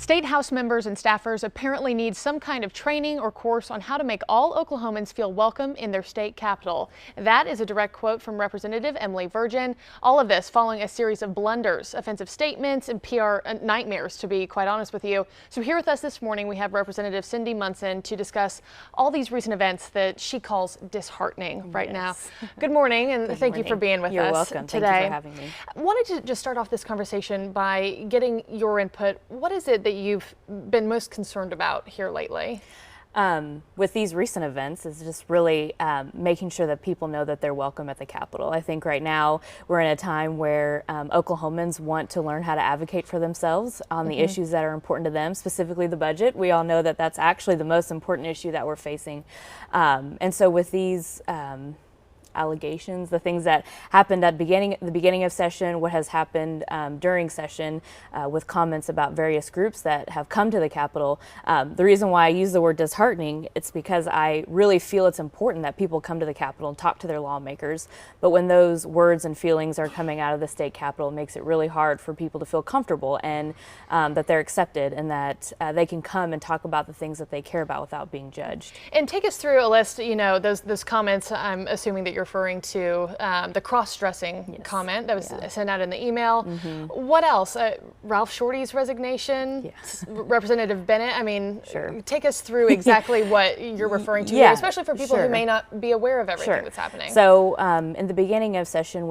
State House members and staffers apparently need some kind of training or course on how to make all Oklahomans feel welcome in their state capital. That is a direct quote from Representative Emily Virgin. All of this following a series of blunders, offensive statements, and PR nightmares, to be quite honest with you. So here with us this morning, we have Representative Cindy Munson to discuss all these recent events that she calls disheartening right now. Good morning, and thank you for being with us You're welcome. today. Thank you for having me. I wanted to just start off this conversation by getting your input. What is it that you've been most concerned about here lately? With these recent events is just really making sure that people know that they're welcome at the Capitol. I think right now we're in a time where Oklahomans want to learn how to advocate for themselves on the issues that are important to them, specifically the budget. We all know that that's actually the most important issue that we're facing. And so with these allegations, the things that happened at the beginning of session, what has happened during session with comments about various groups that have come to the Capitol. The reason why I use the word disheartening, it's because I really feel it's important that people come to the Capitol and talk to their lawmakers. But when those words and feelings are coming out of the state Capitol, it makes it really hard for people to feel comfortable and that they're accepted and that they can come and talk about the things that they care about without being judged. And take us through a list, you know, those comments. I'm assuming that you're referring to the cross-dressing comment that was sent out in the email. What else? Ralph Shorty's resignation, Representative Bennett. I mean, take us through exactly what you're referring to here, especially for people who may not be aware of everything that's happening. So in the beginning of session,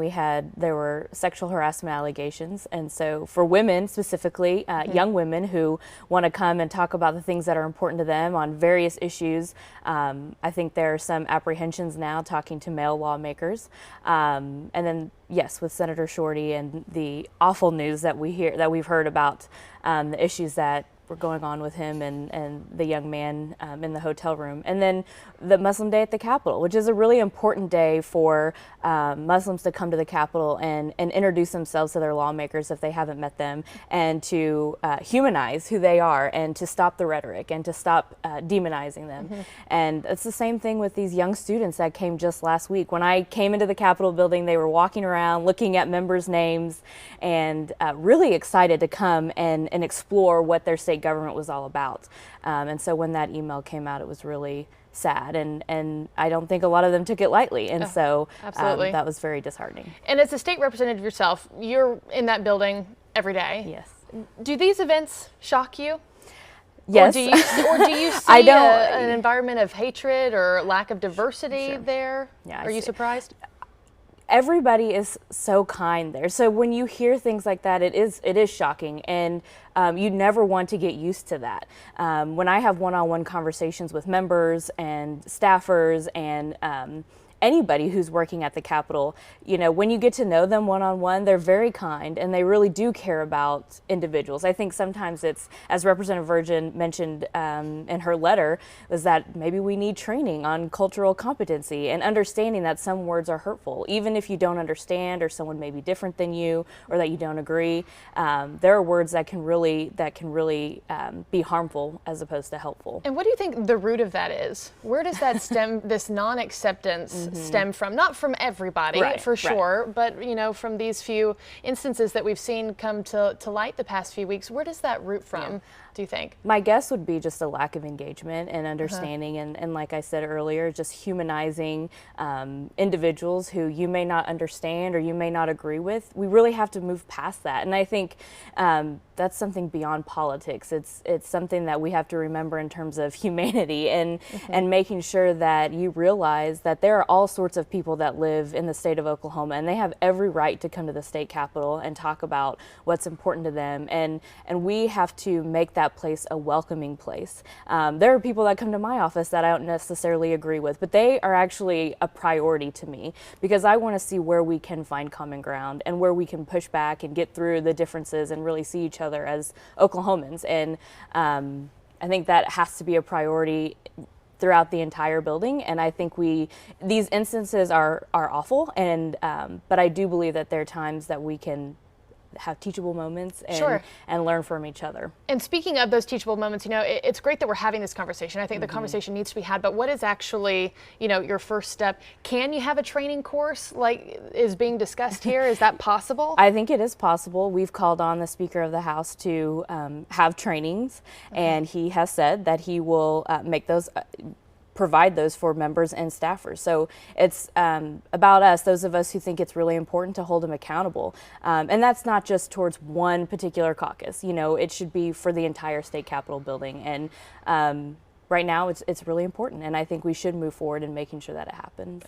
there were sexual harassment allegations. And so for women specifically, young women who want to come and talk about the things that are important to them on various issues, I think there are some apprehensions now talking to male lawmakers. And then, yes, with Senator Shorty and the awful news that we've heard about the issues that were going on with him and the young man in the hotel room. And then the Muslim Day at the Capitol, which is a really important day for Muslims to come to the Capitol and introduce themselves to their lawmakers if they haven't met them, and to humanize who they are and to stop the rhetoric and to stop demonizing them. And it's the same thing with these young students that came just last week. When I came into the Capitol building, they were walking around looking at members' names and really excited to come and explore what their state government was all about. And so when that email came out, it was really sad, and I don't think a lot of them took it lightly, and so that was very disheartening. And as a state representative yourself, you're in that building every day. Yes. Do these events shock you? Yes. Or do you see an environment of hatred or lack of diversity there? Yeah, Are you surprised? Everybody is so kind there. So when you hear things like that, it is shocking, and you never want to get used to that. When I have one-on-one conversations with members and staffers and anybody who's working at the Capitol, you know, when you get to know them one-on-one, they're very kind and they really do care about individuals. I think sometimes it's, as Representative Virgin mentioned in her letter, was that maybe we need training on cultural competency and understanding that some words are hurtful. Even if you don't understand or someone may be different than you or that you don't agree, there are words that can really be harmful as opposed to helpful. And what do you think the root of that is? Where does that stem, this non-acceptance stem from? Not from everybody, for sure, but you know, from these few instances that we've seen come to light the past few weeks. Where does that root from, do you think? My guess would be just a lack of engagement and understanding, and like I said earlier, just humanizing individuals who you may not understand or you may not agree with. We really have to move past that, and I think that's something beyond politics. It's something that we have to remember in terms of humanity and making sure that you realize that there are all sorts of people that live in the state of Oklahoma, and they have every right to come to the state capitol and talk about what's important to them, and we have to make that place a welcoming place. There are people that come to my office that I don't necessarily agree with, but they are actually a priority to me because I want to see where we can find common ground and where we can push back and get through the differences and really see each other as Oklahomans. And I think that has to be a priority throughout the entire building, and I think these instances are awful, and but I do believe that there are times that we can have teachable moments and, Sure. and learn from each other. And speaking of those teachable moments, it's great that we're having this conversation. I think the conversation needs to be had, but what is actually, your first step? Can you have a training course like is being discussed here? Is that possible? I think it is possible. We've called on the Speaker of the House to have trainings, and he has said that he will make those provide those for members and staffers. So it's about us, those of us who think it's really important to hold them accountable. And that's not just towards one particular caucus. It should be for the entire state capitol building. And right now it's really important. And I think we should move forward in making sure that it happens.